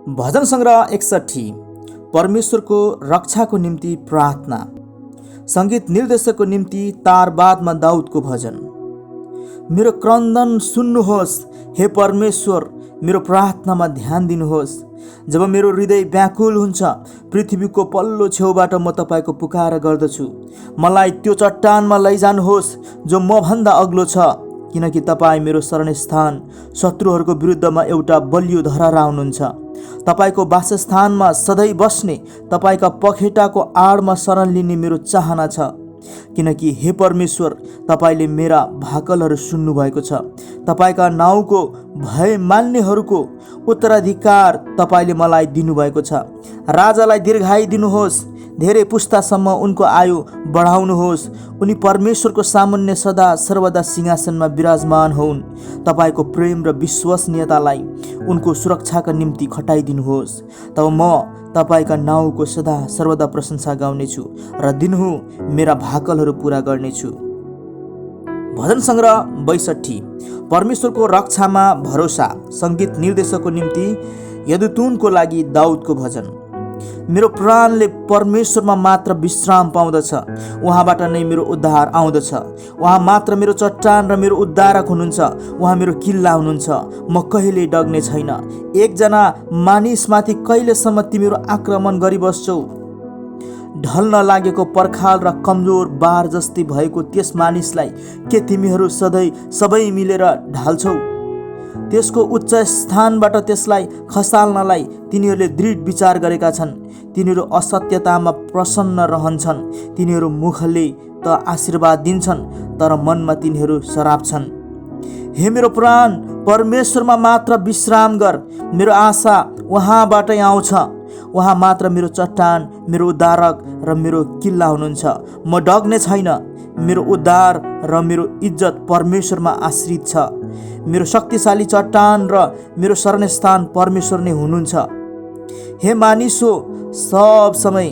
भजन सङ्ग्रह 61 परमेश्वरको रक्षाको निम्ति प्रार्थना। सङ्गीत निर्देशकको निम्ति तारबादमा दाउदको भजन। मेरो क्रन्दन सुन्नुहोस् हे परमेश्वर, मेरो प्रार्थनामा ध्यान दिनुहोस्। जब मेरो हृदय व्याकुल हुन्छ, पृथ्वीको पल्लो छेउबाट म तपाईँको पुकार गर्दछु। मलाई त्यो चट्टानमा लैजानुहोस् जो मभन्दा अग्लो छ, किनकि तपाईँ मेरो शरणस्थान, शत्रुहरूको विरुद्धमा एउटा बलियो धरारा हुनुहुन्छ। तपाईँको वासस्थानमा सधैँ बस्ने, तपाईँका पखेटाको आडमा शरण लिने मेरो चाहना छ। किनकि हे परमेश्वर, तपाईँले मेरा भाकलहरू सुन्नुभएको छ। तपाईँका नाउँको भय मान्नेहरूको उत्तराधिकार तपाईँले मलाई दिनुभएको छ। राजालाई दीर्घायु दिनुहोस्, धेरै पुस्तासम्म उनको आयु बढाउनुहोस्। उनी परमेश्वरको सामुन्ने सदा सर्वदा सिंहासनमा विराजमान हुन्। तपाईँको प्रेम र विश्वसनीयतालाई उनको सुरक्षाका निम्ति खटाइदिनुहोस्। तब म तपाईँका नाउँको सदा सर्वदा प्रशंसा गाउनेछु र दिनहुँ मेरा भाकलहरू पुरा गर्नेछु। भजन सङ्ग्रह 62 परमेश्वरको रक्षामा भरोसा। सङ्गीत निर्देशकको निम्ति यदुतुनको लागि दाउदको भजन। मेरो प्राणले परमेश्वरमा मात्र विश्राम पाउँदछ। उहाँबाट नै मेरो उद्धार आउँदछ। उहाँ मात्र मेरो चट्टान र मेरो उद्धारक हुनुहुन्छ। उहाँ मेरो किल्ला हुनुहुन्छ। म कहिले डग्ने छैन। एकजना मानिसमाथि कहिलेसम्म तिमीहरू आक्रमण गरिबस्छौ? ढल्न लागेको पर्खाल र कमजोर बार जस्तै भएको त्यस मानिसलाई के तिमीहरू सबै मिलेर ढाल्छौ? त्यसको उच्च स्थानबाट त्यसलाई खसाल्नलाई तिनीहरूले दृढ विचार गरेका छन्। तिनीहरू असत्यतामा प्रसन्न रहन्छन्। तिनीहरू मुखले त आशीर्वाद दिन्छन्, तर मनमा तिनीहरू शराब छन्। हे मेरो प्राण, परमेश्वरमा मात्र विश्राम गर। मेरो आशा उहाँबाटै आउँछ। उहाँ मात्र मेरो चट्टान, मेरो उद्धारक र मेरो किल्ला हुनुहुन्छ। म डग्ने छैन। मेरो उद्धार र मेरो इज्जत परमेश्वरमा आश्रित छ। मेरो शक्तिशाली चट्टान र मेरो शरणस्थान परमेश्वर नै हुनुहुन्छ। हे मानिसो, सब समय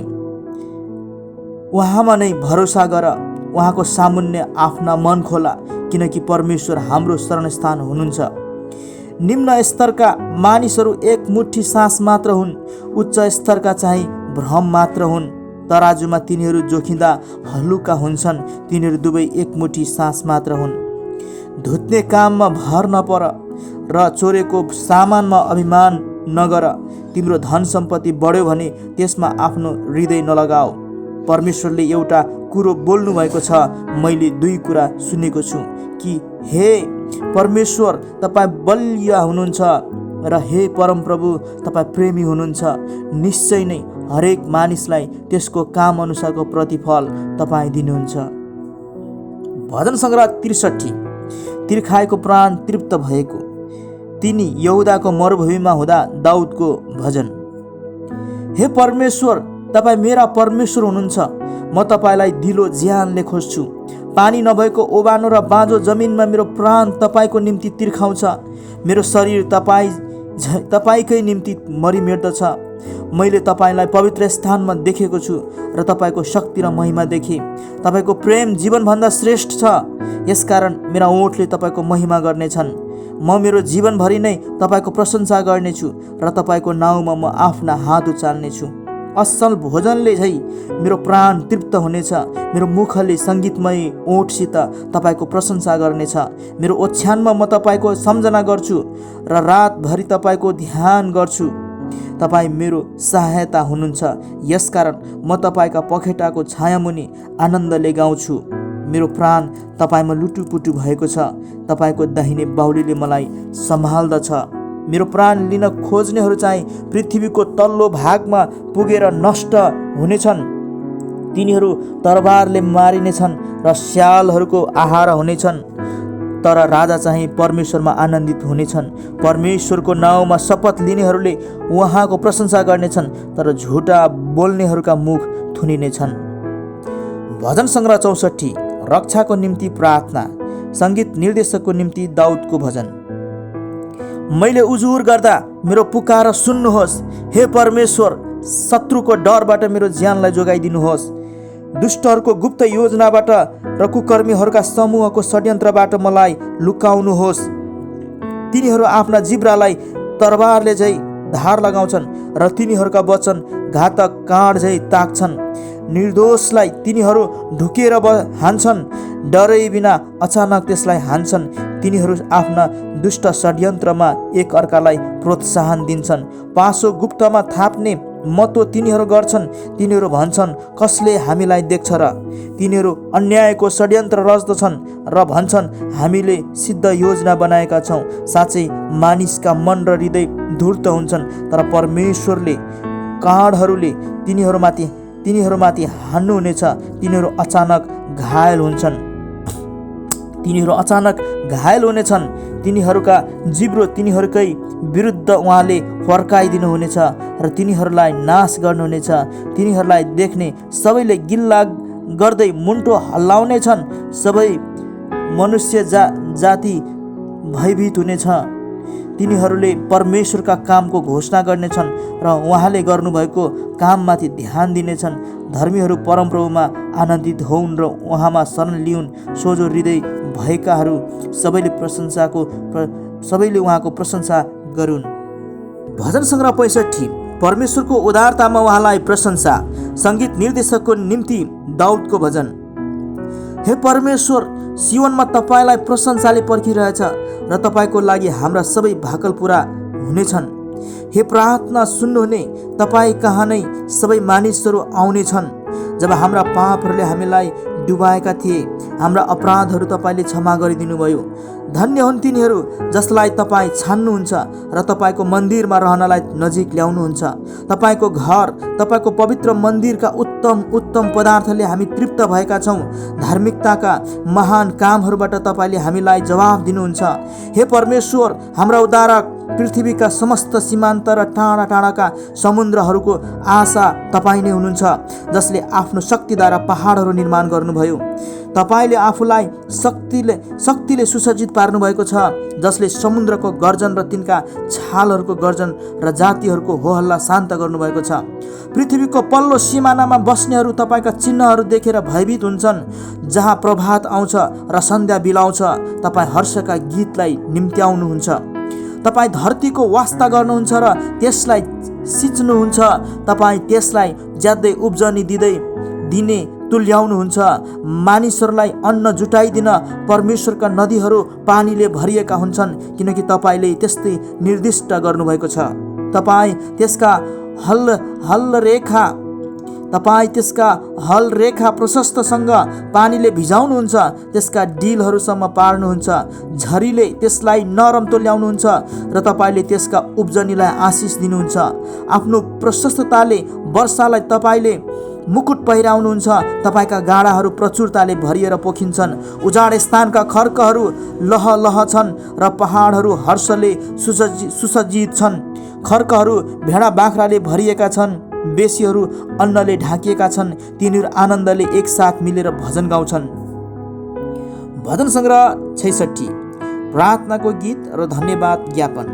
उहाँमा नै भरोसा गर। उहाँको सामुन्ने आफ्ना मन खोला, किनकि परमेश्वर हाम्रो शरणस्थान हुनुहुन्छ। निम्न स्तरका मानिसहरू एक मुठी सास मात्र हुन्, उच्च स्तरका चाहिँ भ्रम मात्र हुन्। तराजुमा तिनीहरू जोखिँदा हलुका हुन्छन्। तिनीहरू दुवै एक मुठी सास मात्र हुन्। धुत्ने काममा भर नपर र चोरेको सामानमा अभिमान नगर। तिम्रो धन सम्पत्ति बढ्यो भने त्यसमा आफ्नो हृदय नलगाऊ। परमेश्वरले एउटा कुरो बोल्नु भएको छ, मैले दुई कुरा सुनेको छु कि हे परमेश्वर, तपाईँ बलिया हुनुहुन्छ र हे परमप्रभु, तपाईँ प्रेमी हुनुहुन्छ। निश्चय नै हरेक मानिसलाई त्यसको काम अनुसारको प्रतिफल तपाईँ दिनुहुन्छ। भजन सङ्ग्रह 63 तिर्खाएको प्राण तृप्त भएको। तिनी यहुदाको मरुभूमिमा हुँदा दाउदको भजन। हे परमेश्वर, तपाईँ मेरा परमेश्वर हुनुहुन्छ। म तपाईँलाई दिलो ज्यानले खोज्छु। पानी नभएको ओबानो र बाँझो जमिनमा मेरो प्राण तपाईँको निम्ति तिर्खाउँछ। मेरो शरीर तपाईँकै निम्ति मरिमेट्दछ। मैले तपाईँलाई पवित्र स्थानमा देखेको छु र तपाईँको शक्ति र महिमा देखेँ। तपाईँको प्रेम जीवनभन्दा श्रेष्ठ छ। यसकारण मेरा ओठले तपाईँको महिमा गर्नेछन्। म मेरो जीवनभरि नै तपाईँको प्रशंसा गर्नेछु र तपाईँको नाउँमा म आफ्ना हात उचाल्नेछु। असल भोजनले झै मेरो प्राण तृप्त हुनेछ। मेरो मुखले सङ्गीतमय ओठसित तपाईँको प्रशंसा गर्नेछ। मेरो ओछ्यानमा म तपाईँको सम्झना गर्छु र रातभरि तपाईँको ध्यान गर्छु। तपाईँ मेरो सहायता हुनुहुन्छ। यसकारण म तपाईँका पखेटाको छायामुनि आनन्दले गाउँछु। मेरो प्राण तपाईँमा लुटुपुटु भएको छ। तपाईँको दाहिने बाहुलीले मलाई सम्हाल्दछ। मेरो प्राण लिन खोज्नेहरू चाहिँ पृथ्वीको तल्लो भागमा पुगेर नष्ट हुनेछन्। तिनीहरू तरबारले मारिनेछन् र स्यालहरूको आहार हुनेछन्। तर राजा चाहिँ परमेश्वरमा आनन्दित हुनेछन्। परमेश्वरको नाउँमा शपथ लिनेहरूले उहाँको प्रशंसा गर्नेछन्, तर झुटा बोल्नेहरूका मुख थुनिनेछन्। भजन सङ्ग्रह 64 रक्षाको निम्ति प्रार्थना। सङ्गीत निर्देशकको निम्ति दाउदको भजन। मैले उजुर गर्दा मेरो पुकार सुन्नुहोस्। हे परमेश्वर, शत्रुको डरबाट मेरो ज्यानलाई जोगाइदिनुहोस्। दुष्टहरूको गुप्त योजनाबाट र कुकर्मीहरूका समूहको षड्यन्त्रबाट मलाई लुकाउनुहोस्। तिनीहरू आफ्ना जिब्रालाई तरबारले झै धार लगाउँछन् र तिनीहरूका वचन घातक काँड झैँ ताक्छन्। निर्दोषलाई तिनीहरू ढुकेर हान्छन्, डरै बिना अचानक त्यसलाई हान्छन्। तिनीहरू आफ्ना दुष्ट षड्यन्त्रमा एक अर्कालाई प्रोत्साहन दिन्छन्। पासो गुप्तमा थाप्ने मतो तिनीहरू गर्छन्। तिनीहरू भन्छन्, कसले हामीलाई देख्छ र? तिनीहरू अन्यायको षड्यन्त्र रच्दछन् र भन्छन्, हामीले सिद्ध योजना बनाएका छौँ। साँच्चै मानिसका मन र हृदय धूर्त हुन्छन्, तर परमेश्वरले काँडहरूले तिनीहरूमाथि हान्नुहुनेछ। तिनीहरू अचानक घायल हुनेछन्। तिनीहरूका जिब्रो तिनीहरूकै विरुद्ध उहाँले फर्काइदिनुहुनेछ र तिनीहरूलाई नाश गर्नुहुनेछ। तिनीहरूलाई देख्ने सबैले गिल्ला गर्दै मुन्टो हल्लाउनेछन्। सबै मनुष्य जाति भयभीत हुनेछ। तिनीहरूले परमेश्वरका कामको घोषणा गर्नेछन् र उहाँले गर्नुभएको काममाथि ध्यान दिनेछन्। धर्मीहरू परमप्रभुमा आनन्दित होउन् र उहाँमा शरण लिउन्। सोझो हृदय भएकाहरू सबैले उहाँको प्रशंसा गरून्। भजन सङ्ग्रह 65। परमेश्वरको उदारतामा उहाँलाई प्रशंसा। सङ्गीत निर्देशकको निम्ति दाउदको भजन। हे परमेश्वर, सियोनमा तपाईँलाई प्रशंसाले पर्खिरहेछ र तपाईँको लागि हाम्रा सबै भाकल पुरा हुनेछन्। हे प्रार्थना सुन्नुहुने, तपाईँ कहाँ नै सबै मानिसहरू आउनेछन्। जब हाम्रा पापहरूले हामीलाई डुबाएका थिए, हाम्रा अपराधहरू तपाईँले क्षमा गरिदिनुभयो। धन्य हुन् तिनीहरू जसलाई तपाईँ छान्नुहुन्छ र तपाईँको मन्दिरमा रहनलाई नजिक ल्याउनुहुन्छ। तपाईँको घर, तपाईँको पवित्र मन्दिरका उत्तम पदार्थले हामी तृप्त भएका छौँ। धार्मिकताका महान कामहरूबाट तपाईँले हामीलाई जवाफ दिनुहुन्छ। हे परमेश्वर, हाम्रा उद्धारक, पृथ्वीका समस्त सीमान्त र टाढा टाढाका समुद्रहरूको आशा तपाईँ नै हुनुहुन्छ, जसले आफ्नो शक्तिद्वारा पहाडहरू निर्माण गर्नुभयो। तपाईँले आफूलाई शक्तिले सुसज्जित पार्नुभएको छ, जसले समुद्रको गर्जन र तिनका छालहरूको गर्जन र जातिहरूको होहल्ला शान्त गर्नुभएको छ। पृथ्वीको पल्लो सिमानामा बस्नेहरू तपाईँका चिन्हहरू देखेर भयभीत हुन्छन्। जहाँ प्रभात आउँछ र सन्ध्या बिलाउँछ, तपाईँ हर्षका गीतलाई निम्त्याउनुहुन्छ। तपाईँ धरतीको वास्ता गर्नुहुन्छ र त्यसलाई सिच्नुहुन्छ। तपाईँ त्यसलाई ज्यादै उब्जनी दिने तुल्याउनुहुन्छ। मानिसहरूलाई अन्न जुटाइदिन परमेश्वरका नदीहरू पानीले भरिएका हुन्छन्, किनकि तपाईँले त्यस्तै निर्दिष्ट गर्नुभएको छ। तपाईँ त्यसका हल रेखा प्रशस्तसँग पानीले भिजाउनुहुन्छ। त्यसका डिलहरूसम्म पार्नुहुन्छ। झरीले त्यसलाई नरम तुल्याउनुहुन्छ र तपाईँले त्यसका उब्जनीलाई आशिष दिनुहुन्छ। आफ्नो प्रशस्तताले वर्षालाई तपाईँले मुकुट पहिराउनुहुन्छ। तपाईँका गाडाहरू प्रचुरताले भरिएर पोखिन्छन्। उजाड स्थानका खर्कहरू लह छन् र पहाडहरू हर्षले सुसज्जित छन्। खर्कहरू भेडा बाख्राले भरिएका छन्। बेसीहरू अन्नले ढाकिएका छन्। तिनीहरू आनन्दले एकसाथ मिलेर भजन गाउँछन्। भजन सङ्ग्रह 66। प्रार्थनाको गीत र धन्यवाद ज्ञापन।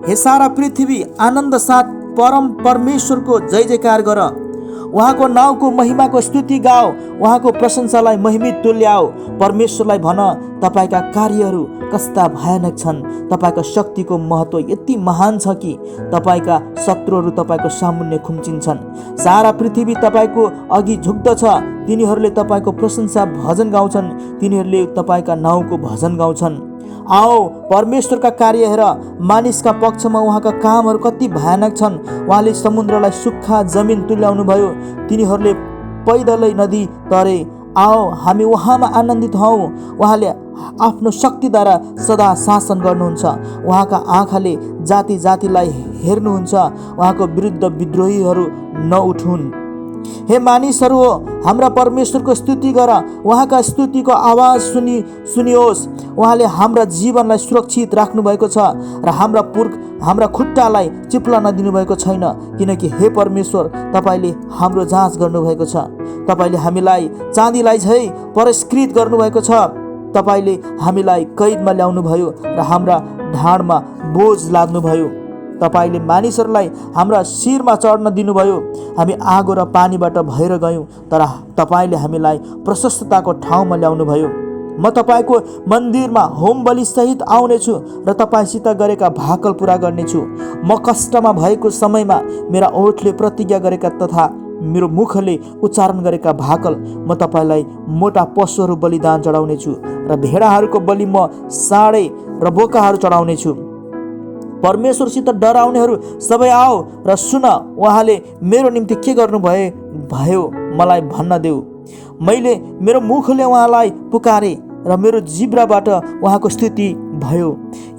हे सारा पृथ्वी, आनन्द साथ परमेश्वरको जय जयकार गर। उहाँको नाउँको महिमाको स्तुति गाओ। उहाँको प्रशंसालाई महिमित तुल्याओ। परमेश्वरलाई भन, तपाईँका कार्यहरू कस्ता भयानक छन्। तपाईँको शक्तिको महत्त्व यति महान छ कि तपाईँका शत्रुहरू तपाईँको सामुन्ने खुम्चिन्छन्। सारा पृथ्वी तपाईँको अघि झुक्दछ। तिनीहरूले तपाईँको प्रशंसा भजन गाउँछन्। तिनीहरूले तपाईँका नाउँको भजन गाउँछन्। आओ, परमेश्वरका कार्य हेर। मानिसका पक्षमा उहाँका कामहरू कति भयानक छन्। उहाँले समुद्रलाई सुक्खा जमिन तुल्याउनु भयो। तिनीहरूले पैदलै नदी तरे। आओ, हामी उहाँमा आनन्दित हौँ। उहाँले आफ्नो शक्तिद्वारा सदा शासन गर्नुहुन्छ। उहाँका आँखाले जाति जातिलाई हेर्नुहुन्छ। उहाँको विरुद्ध विद्रोहीहरू नउठुन्। हे मानिसहरू हो, हाम्रा परमेश्वरको स्तुति गर। उहाँका स्तुतिको आवाज सुनियोस्। उहाँले हाम्रा जीवनलाई सुरक्षित राख्नुभएको छ र हाम्रा खुट्टालाई चिप्लन दिनुभएको छैन। किनकि हे परमेश्वर, तपाईँले हाम्रो जाँच गर्नुभएको छ। तपाईँले हामीलाई चाँदीलाई झै परिष्कृत गर्नुभएको छ। तपाईँले हामीलाई कैदमा ल्याउनुभयो र हाम्रा ढाडमा बोझ लाद्नुभयो। तपाईँले मानिसहरूलाई हाम्रा शिरमा चढ्न दिनुभयो। हामी आगो र पानीबाट भएर गयौँ, तर तपाईँले हामीलाई प्रशस्तताको ठाउँमा ल्याउनुभयो। म तपाईँको मन्दिरमा होम बलि सहित आउनेछु र तपाईँसित गरेका भाकल पुरा गर्नेछु। म कष्टमा भएको समयमा मेरा ओठले प्रतिज्ञा गरेका तथा मेरो मुखले उच्चारण गरेका भाकल म तपाईँलाई मोटा पशुहरू बलिदान चढाउनेछु र भेडाहरूको बलि म साँडे र बोकाहरू चढाउनेछु। परमेश्वरसित डराउनेहरू सबै आओ र सुन, उहाँले मेरो निम्ति के गर्नुभयो मलाई भन्न देऊ। मैले मेरो मुखले उहाँलाई पुकारे र मेरो जिब्राबाट उहाँको स्तुति भयो।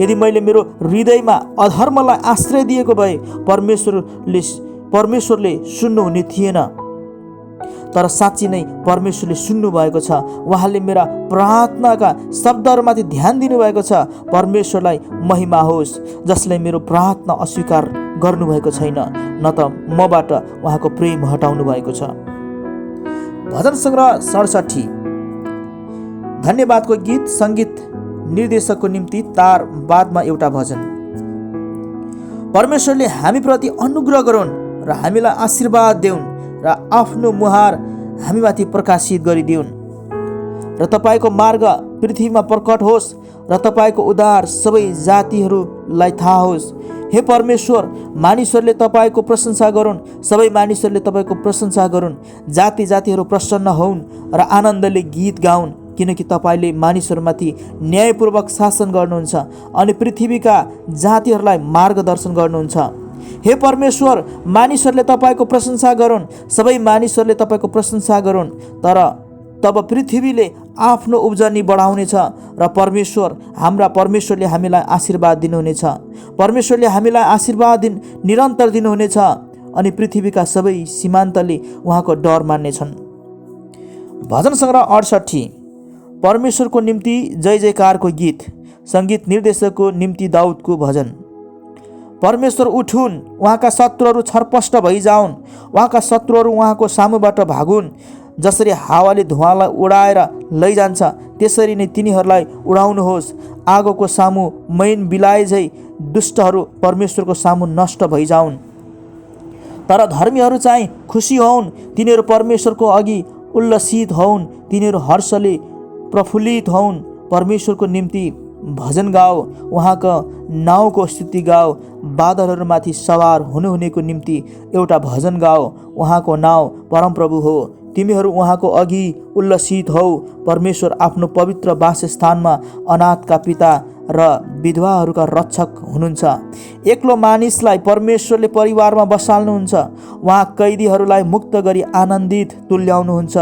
यदि मैले मेरो हृदयमा अधर्मलाई आश्रय दिएको भए परमेश्वरले सुन्नुहुने थिएन, तर साँच्ची नै परमेश्वरले सुन्नुभएको छ। उहाँले मेरा प्रार्थनाका शब्दहरूमाथि ध्यान दिनुभएको छ। परमेश्वरलाई महिमा होस्, जसले मेरो प्रार्थना अस्वीकार गर्नुभएको छैन, न त मबाट उहाँको प्रेम हटाउनु भएको छ। भजन सङ्ग्रह 67। धन्यवादको गीत सङ्गीत निर्देशकको निम्ति तार बादमा एउटा भजन। परमेश्वरले हामीप्रति अनुग्रह गरून् र हामीलाई आशीर्वाद देऊन् र आफ्नो मुहार हामीमाथि प्रकाशित गरिदिउन् र तपाईँको मार्ग पृथ्वीमा प्रकट होस् र तपाईँको उद्धार सबै जातिहरूलाई थाहा होस्। हे परमेश्वर, मानिसहरूले तपाईँको प्रशंसा गरून्, सबै मानिसहरूले तपाईँको प्रशंसा गरून्। जाति जातिहरू प्रसन्न होउन् र आनन्दले गीत गाउन्, किनकि तपाईँले मानिसहरूमाथि न्यायपूर्वक शासन गर्नुहुन्छ अनि पृथ्वीका जातिहरूलाई मार्गदर्शन गर्नुहुन्छ। हे परमेश्वर, मानिसहरूले तपाईँको प्रशंसा गरून्, सबै मानिसहरूले तपाईँको प्रशंसा गरून्। तर तब पृथ्वीले आफ्नो उब्जनी बढाउनेछ र हाम्रा परमेश्वरले हामीलाई आशीर्वाद दिनुहुनेछ। परमेश्वरले हामीलाई आशीर्वाद निरन्तर दिनुहुनेछ अनि पृथ्वीका सबै सीमान्तले उहाँको डर मान्नेछन्। भजन सङ्ग्रह 68। परमेश्वरको निम्ति जय जयकारको गीत सङ्गीत निर्देशकको निम्ति दाउदको भजन। परमेश्वर उठुन्, उहाँका शत्रुहरू छरपष्ट भइजाउन्, उहाँका शत्रुहरू उहाँको सामुबाट भागुन्। जसरी हावाले धुवाँलाई उडाएर लैजान्छ, त्यसरी नै तिनीहरूलाई उडाउनुहोस्। आगोको सामु मैन बिलाए झै दुष्टहरू परमेश्वरको सामु नष्ट भइजाउन्। तर धर्मीहरू चाहिँ खुसी होउन्, तिनीहरू परमेश्वरको अघि उल्लसित होउन्, तिनीहरू हर्षले प्रफुल्लित होउन्। परमेश्वरको निम्ति भजन गाओ, उहाँको नाउँको स्तुति गाओ। बादलहरूमाथि सवार हुनुहुनेको निम्ति एउटा भजन गाओ। उहाँको नाउँ परमप्रभु हो, तिमीहरू उहाँको अघि उल्लसित हौ। परमेश्वर आफ्नो पवित्र वासस्थानमा अनाथका पिता र विधवाहरूका रक्षक हुनुहुन्छ। एक्लो मानिसलाई परमेश्वरले परिवारमा बसाल्नुहुन्छ। उहाँ कैदीहरूलाई मुक्त गरी आनन्दित तुल्याउनुहुन्छ।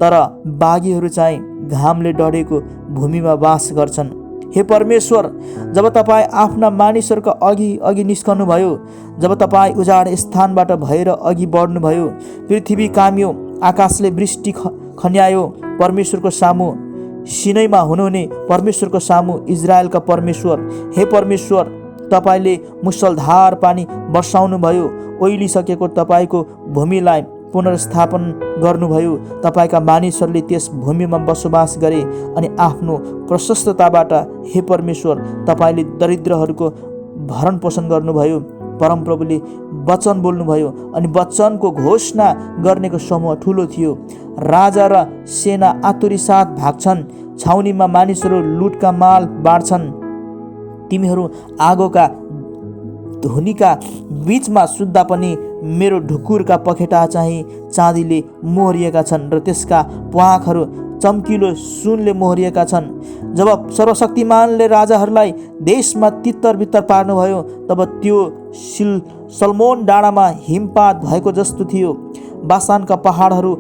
तर बाघीहरू चाहिँ घामले डढेको भूमिमा वास गर्छन्। हे परमेश्वर, जब तपाईँ आफ्ना मानिसहरूका अघि निस्कनुभयो, जब तपाईँ उजाड स्थानबाट भएर अघि बढ्नुभयो, पृथ्वी काम्यो, आकाशले वृष्टि खन्यायो। परमेश्वरको सामु सिनैमा हुनुहुने परमेश्वरको सामु इजरायलका परमेश्वर, हे परमेश्वर, तपाईँले मुसलधार पानी बर्साउनुभयो। ओइलिसकेको तपाईँको भूमिलाई पुनर्स्थापन गर्नुभयो। तपाईँका मानिसहरूले त्यस भूमिमा बसोबास गरे अनि आफ्नो प्रशस्तताबाट, हे परमेश्वर, तपाईँले दरिद्रहरूको भरण पोषण गर्नुभयो। परमप्रभुले वचन बोल्नुभयो अनि वचनको घोषणा गर्नेको समूह ठुलो थियो। राजा र सेना आतुरी साथ भाग्छन्, छाउनीमा मानिसहरू लुटका माल बाँड्छन्। तिमीहरू आगोका धुनीका बीचमा सुत्दा पनि मेरो ढुकुरका पखेटा चाहिँ चाँदीले मोहरिएका छन् र त्यसका प्वाखहरू चम्किलो सुनले मोहरिएका छन्। जब सर्वशक्तिमानले राजाहरूलाई देशमा तित्तर बित्तर पार्नुभयो, तब त्यो सल्मोन डाँडामा हिमपात भएको जस्तो थियो। बासानका पहाडहरू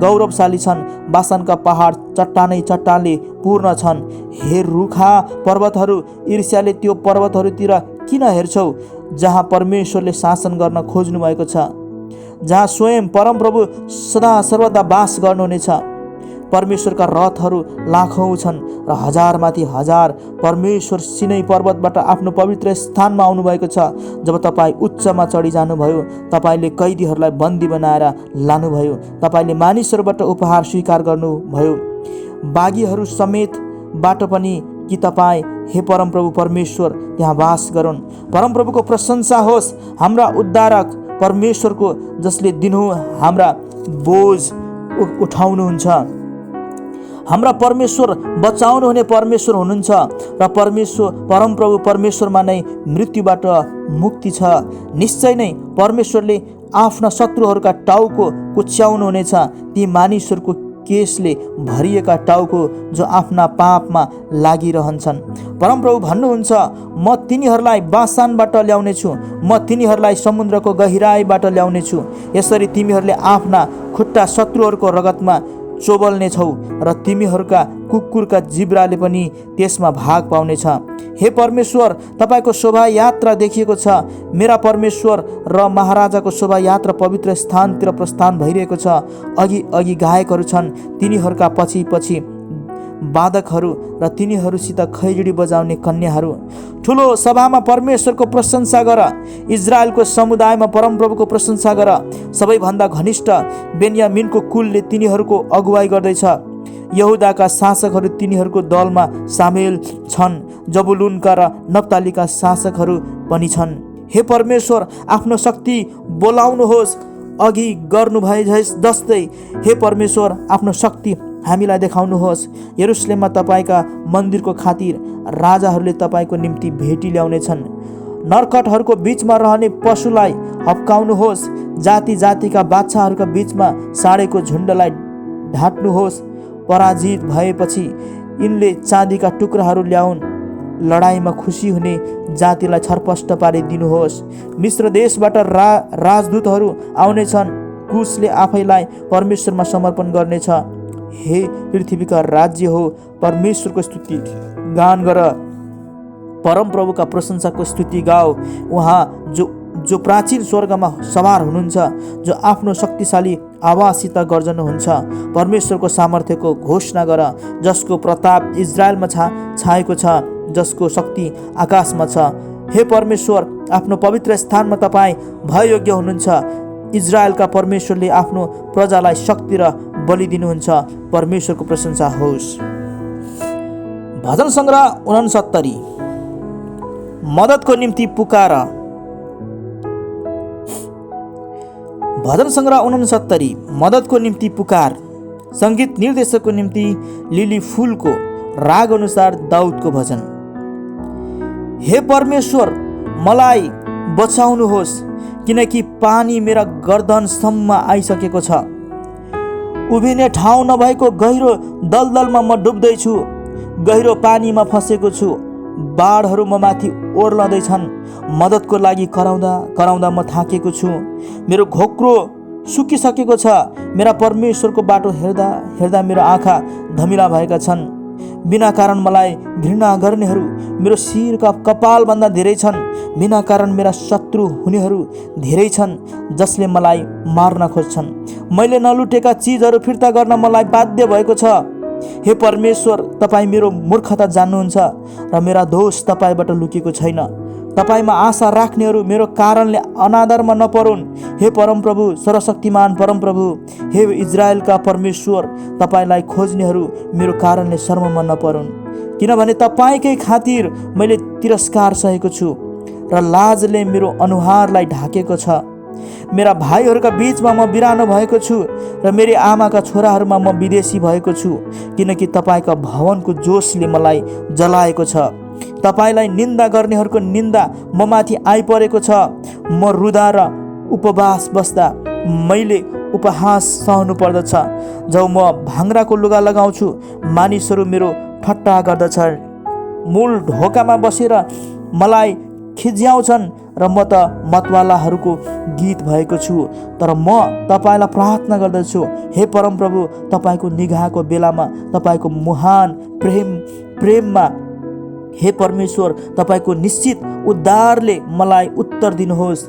गौरवशाली छन्, बासानका पहाड चट्टानले पूर्ण छन्। हे रुखा पर्वतहरू, ईर्ष्याले त्यो पर्वतहरूतिर किन हेर्छौ, जहाँ परमेश्वरले शासन गर्न खोज्नु भएको छ, जहाँ स्वयं परमप्रभु सदा सर्वदा वास गर्नुहुनेछ। परमेश्वरका रथहरू लाखौँ छन् र हजारमाथि हजार। परमेश्वर सिनै पर्वतबाट आफ्नो पवित्र स्थानमा आउनुभएको छ। जब तपाईँ उच्चमा चढी जानुभयो, तपाईँले कैदीहरूलाई बन्दी बनाएर लानुभयो। तपाईँले मानिसहरूबाट उपहार स्वीकार गर्नुभयो, बाघीहरू समेतबाट पनि कि तपाईँ, हे परमप्रभु परमेश्वर, त्यहाँ वास गरून्। परमप्रभुको प्रशंसा होस्, हाम्रा उद्धारक परमेश्वरको, जसले दिनहुँ हाम्रा बोझ उठाउनुहुन्छ। हाम्रा परमेश्वर बचाउनुहुने परमेश्वर हुनुहुन्छ र परमप्रभु परमेश्वरमा नै मृत्युबाट मुक्ति छ। निश्चय नै परमेश्वरले आफ्ना शत्रुहरूका टाउको कुच्याउनुहुनेछ, ती मानिसहरूको केसले भरिएका टाउको जो आफ्ना पापमा लागिरहन्छन्। परमप्रभु भन्नुहुन्छ, म तिनीहरूलाई बासानबाट ल्याउनेछु, म तिनीहरूलाई समुद्रको गहिराईबाट ल्याउनेछु। यसरी तिमीहरूले आफ्ना खुट्टा शत्रुहरूको रगतमा चोबल्नेछौ र तिमीहरूका कुकुरका जिब्राले पनि त्यसमा भाग पाउनेछ। हे परमेश्वर, तपाईँको शोभायात्रा देखिएको छ। मेरा परमेश्वर र महाराजाको शोभायात्रा पवित्र स्थानतिर प्रस्थान भइरहेको छ। अघि अघि गायकहरू छन्, तिनीहरूका पछि पछि वादकहरू र तिनीहरूसित खैजडी बजाउने कन्याहरू। ठुलो सभामा परमेश्वरको प्रशंसा गर, इजरायलको समुदायमा परमप्रभुको प्रशंसा गर। सबैभन्दा घनिष्ठ बेन्यामिनको कुलले तिनीहरूको अगुवाई गर्दैछ। यहुदाका शासकहरू तिनीहरूको दलमा सामेल छन्। जबुलुनका र नप्तालीका शासकहरू पनि छन्। हे परमेश्वर, आफ्नो शक्ति बोलाउनुहोस्, अघि गर्नुभए जस्तै। हे परमेश्वर, आफ्नो शक्ति हामीलाई देखाउनुहोस्। यरुशलेममा तपाईँका मन्दिरको खातिर राजाहरूले तपाईँको निम्ति भेटी ल्याउनेछन्। नरकटहरूको बिचमा रहने पशुलाई हप्काउनुहोस्। जाति जातिका बादशाहहरूका बिचमा साँडेको झुन्डलाई ढाँट्नुहोस्। पराजित भएपछि यिनले चाँदीका टुक्राहरू ल्याउन्। लडाइँमा खुसी हुने जातिलाई छरपष्ट पारिदिनुहोस्। मिश्र देशबाट राजदूतहरू आउनेछन्। कुशले आफैलाई परमेश्वरमा समर्पण गर्नेछ। हे पृथ्वीका राज्य हो, परमेश्वरको स्तुति गान गर, परमप्रभुका प्रशंसाको स्तुति गाओ। उहाँ जो प्राचीन स्वर्गमा सवार हुनुहुन्छ, जो आफ्नो शक्तिशाली आवाजसित गर्जनुहुन्छ। परमेश्वरको सामर्थ्यको घोषणा गर, जसको प्रताप इजरायलमा छाएको छ, जसको शक्ति आकाशमा छ। हे परमेश्वर, आफ्नो पवित्र स्थानमा तपाईँ भययोग्य हुनुहुन्छ। इजरायलका परमेश्वरले आफ्नो प्रजालाई शक्ति र बलि दिनुहुन्छ। परमेश्वरको प्रशंसा होस्। भजन सङ्ग्रह 69, मद्दतको निम्ति पुकार। भजन सङ्ग्रह 69, मद्दतको निम्ति पुकार। सङ्गीत निर्देशकको निम्ति लिली फुलको राग अनुसार दाउदको भजन। हे परमेश्वर, मलाई बचाउनुहोस्, किनकि पानी मेरा गर्दनसम्म आइसकेको छ। उभिने ठाउँ नभएको गहिरो दलदलमा म डुब्दैछु। गहिरो पानीमा फँसेको छु। बाढहरू म माथि ओर्लँदैछन्। मद्दतको लागि कराउँदा कराउँदा म थाकेको छु। मेरो घोक्रो सुकिसकेको छ। मेरा परमेश्वरको बाटो हेर्दा हेर्दा मेरो आँखा धमिला भएका छन्। बिना कारण मलाई घृणा गर्नेहरू मेरो शिरका कपालभन्दा धेरै छन्। बिना कारण मेरा शत्रु हुनेहरू धेरै छन्, जसले मलाई मार्न खोज्छन्। मैले नलुटेका चिजहरू फिर्ता गर्न मलाई बाध्य भएको छ। हे परमेश्वर, तपाईँ मेरो मूर्खता जान्नुहुन्छ र मेरा दोष तपाईँबाट लुकेको छैन। तपाईँमा आशा राख्नेहरू मेरो कारणले अनादरमा नपरुन्। हे परमप्रभु, सर्वशक्तिमान परमप्रभु, हे इजरायलका परमेश्वर, तपाईँलाई खोज्नेहरू मेरो कारणले शर्ममा नपरुन्। किनभने तपाईँकै खातिर मैले तिरस्कार सहेको छु र लाजले मेरो अनुहारलाई ढाकेको छ। मेरा भाइहरूका बीचमा म बिरानो भएको छु र मेरी आमाका छोराहरूमा म विदेशी भएको छु, किनकि तपाईँका भवनको जोसले मलाई जलाएको छ। तपाईँलाई निन्दा गर्नेहरूको निन्दा म माथि आइपरेको छ। म रुदा र उपवास बस्दा मैले उपहास सहनु पर्दछ। जब म भाङ्राको लुगा लगाउँछु, मानिसहरू मेरो ठट्टा गर्दछन्। मूल ढोकामा बसेर मलाई खिज्याउँछन् र म त मतवालाहरूको गीत भएको छु। तर म तपाईँलाई प्रार्थना गर्दछु, हे परमप्रभु, तपाईँको निगाहको बेलामा तपाईँको महान प्रेममा हे परमेश्वर, तपाईँको निश्चित उद्धारले मलाई उत्तर दिनुहोस्।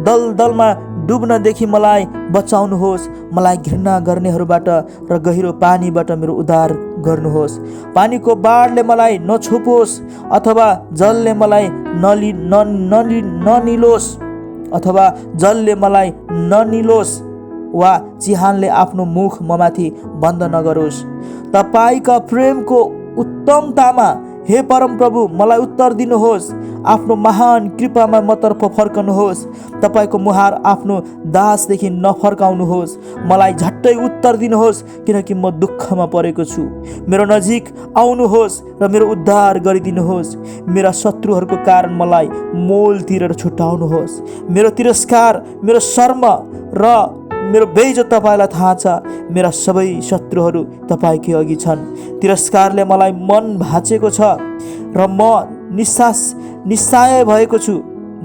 दलदलमा डुब्नदेखि मलाई बचाउनुहोस्। मलाई घृणा गर्नेहरूबाट र गहिरो पानीबाट मेरो उद्धार गर्नुहोस्। पानीको बाढले मलाई नछोपोस्, अथवा जलले मलाई ननिलोस्, अथवा जलले मलाई ननिलोस्, वा चिहानले आफ्नो मुख ममाथि बन्द नगरोस्। तपाईँका प्रेमको उत्तमतामा हे परम प्रभु, मलाई उत्तर दिनुहोस्। आफ्नो महान कृपामा मतर्फ फर्कनुहोस्। तपाईँको मुहार आफ्नो दासदेखि नफर्काउनुहोस्। मलाई झट्टै उत्तर दिनुहोस्, किनकि म दुःखमा परेको छु। मेरो नजिक आउनुहोस् र मेरो उद्धार गरिदिनुहोस्। मेरा शत्रुहरूको कारण मलाई मोल तिरेर छुटाउनुहोस्। मेरो तिरस्कार, मेरो शर्म र मेरो बेइज्जत तपाईँलाई थाहा छ। मेरा सबै शत्रुहरू तपाईँकै अघि छन्। तिरस्कारले मलाई मन भाँचेको छ र म निस्साय भएको छु।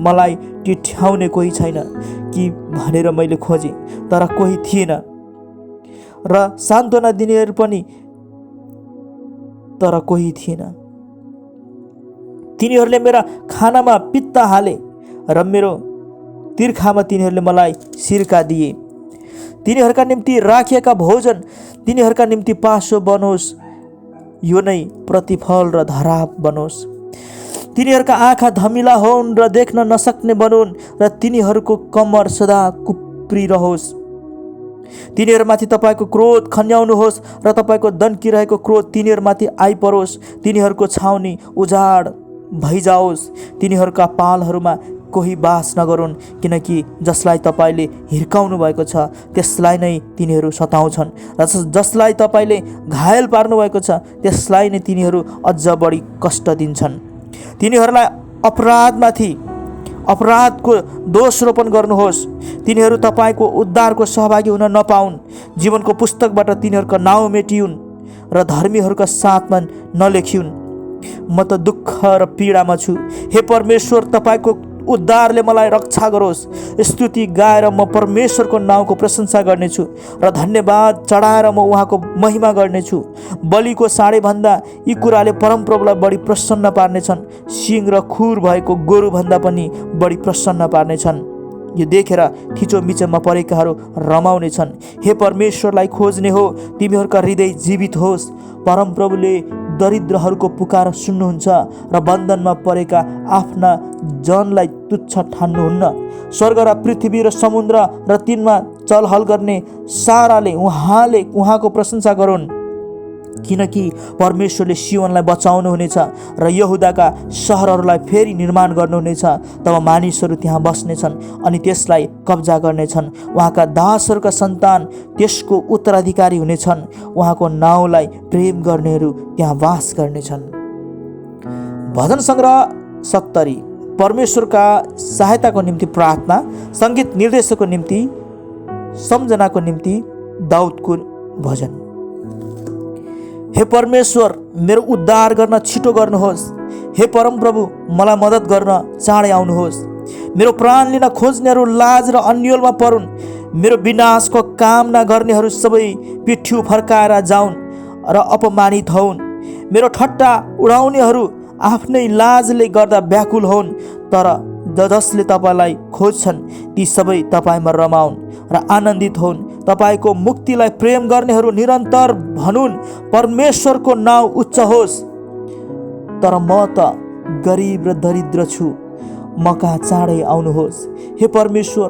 मलाई टिठ्याउने कोही छैन कि भनेर मैले खोजेँ, तर कोही थिएन, र सान्त्वना दिनेहरू पनि, तर कोही थिएन। तिनीहरूले मेरा खानामा पित्त हाले र मेरो तिर्खामा तिनीहरूले मलाई सिरका दिए। तिनीहरूका निम्ति राखिएका भोजन तिनीहरूका निम्ति पासो बनोस्। यो नै प्रतिफल र धराप बनोस्। तिनीहरूका आँखा धमिला होन् र देख्न नसक्ने बनोन्, र तिनीहरूको कम्मर सदा कुप्रिरहोस्। तिनीहरूमाथि तपाईँको क्रोध खन्याउनुहोस् र तपाईँको दन्किरहेको क्रोध तिनीहरूमाथि आइपरोस्। तिनीहरूको छाउनी उजाड भइजाओस्। तिनीहरूका पालहरूमा कोही बास नगरून्, किनकि जसलाई तपाईँले हिर्काउनु भएको छ त्यसलाई नै तिनीहरू सताउँछन्, र जसलाई तपाईँले घायल पार्नु भएको छ त्यसलाई नै तिनीहरू अझ बढी कष्ट दिन्छन्। तिनीहरूलाई अपराधमाथि अपराधको दोषरोपण गर्नुहोस्। तिनीहरू तपाईँको उद्धारको सहभागी हुन नपाउन्। जीवनको पुस्तकबाट तिनीहरूको नाउँ मेटिउन् र धर्मीहरूका साथमा नलेखिउन्। म त दुःख र पीडामा छु। हे परमेश्वर, तपाईँको उद्धारले मलाई रक्षा गरोस्। स्तुति गाएर म परमेश्वरको नाउँको प्रशंसा गर्नेछु र धन्यवाद चढाएर म उहाँको महिमा गर्नेछु। बलिको साँडेभन्दा यी कुराले परमप्रभुलाई बढी प्रसन्न पार्नेछन्। सिङ र खुर भएको गोरुभन्दा पनि बढी प्रसन्न पार्नेछन्। यो देखेर थिचोमिचोमा परेकाहरू रमाउनेछन्। हे परमेश्वरलाई खोज्ने हो, तिमीहरूका हृदय जीवित होस्। परमप्रभुले दरिद्रहरूको पुकार सुन्नुहुन्छ र बन्धनमा परेका आफ्ना जनलाई तुच्छ ठान्नुहुन्न। स्वर्ग र पृथ्वी र समुद्र र तिनमा चलहल गर्ने साराले उहाँको प्रशंसा गरून्, किनकि परमेश्वरले सियोनलाई बचाउनुहुनेछ र यहुदाका सहरहरूलाई फेरि निर्माण गर्नुहुनेछ। तब मानिसहरू त्यहाँ बस्नेछन् अनि त्यसलाई कब्जा गर्नेछन्। उहाँका दासहरूका सन्तान त्यसको उत्तराधिकारी हुनेछन्। उहाँको नाउँलाई प्रेम गर्नेहरू त्यहाँ वास गर्नेछन्। भजन सङ्ग्रह 70। परमेश्वरका सहायताको निम्ति प्रार्थना। सङ्गीत निर्देशकको निम्ति सम्झनाको निम्ति दाउदको भजन। हे परमेश्वर, मेरो उद्धार गर्न छिटो गर्नुहोस्। हे परमप्रभु, मलाई मद्दत गर्न चाँडै आउनुहोस्। मेरो प्राण लिन खोज्नेहरू लाज र अन्योलमा परुन्। मेरो विनाशको कामना गर्नेहरू सबै पिठ्यु फर्काएर जाउन् र अपमानित होउन्। मेरो ठट्टा उडाउनेहरू आफ्नै लाजले गर्दा व्याकुल होउन्। तर जसले तपाईँलाई खोज्छन् ती सबै तपाईँमा रमाउन् र आनन्दित होउन्। तपाईँको मुक्तिलाई प्रेम गर्नेहरू निरन्तर भनुन्, परमेश्वरको नाउँ उच्च होस्। तर म त गरिब र दरिद्र छु, म कहाँ चाँडै आउनुहोस्। हे परमेश्वर,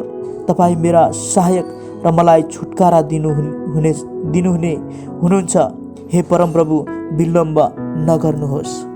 तपाईँ मेरा सहायक र मलाई छुटकारा दिनुहुने हुनुहुन्छ। हे परमप्रभु, विलम्ब नगर्नुहोस्।